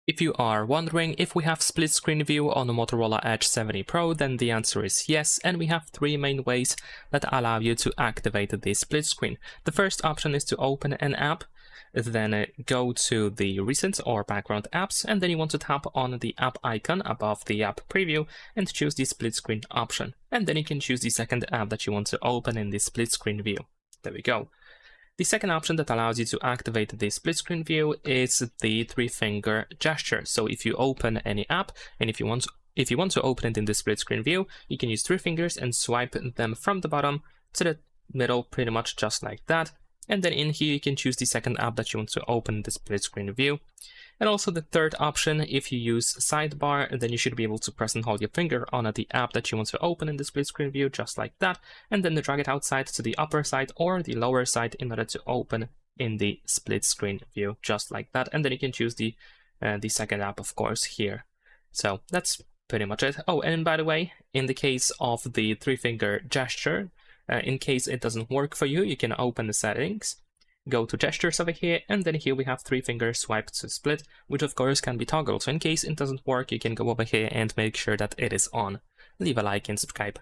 If you are wondering if we have split screen view on the Motorola Edge 70 Pro, then the answer is yes, and we have three main ways that allow you to activate the split screen. The first option is to open an app, then go to the recent or background apps, and then you want to tap on the app icon above the app preview and choose the split screen option. And then you can choose the second app that you want to open in the split screen view. There we go. The second option that allows you to activate the split screen view is the three-finger gesture. So if you open any app and if you want to open it in the split screen view, you can use three fingers and swipe them from the bottom to the middle, pretty much just like that. And then in here you can choose the second app that you want to open in the split screen view. And also the third option, if you use sidebar, then you should be able to press and hold your finger on the app that you want to open in the split screen view, just like that, and then drag it outside to the upper side or the lower side in order to open in the split screen view, just like that. And then you can choose the second app, of course, here. So that's pretty much it. Oh, and by the way, in the case of the three-finger gesture, in case it doesn't work for you, you can open the settings, go to gestures over here, and then here we have three-finger swipe to split, which of course can be toggled. So in case it doesn't work, you can go over here and make sure that it is on. Leave a like and subscribe.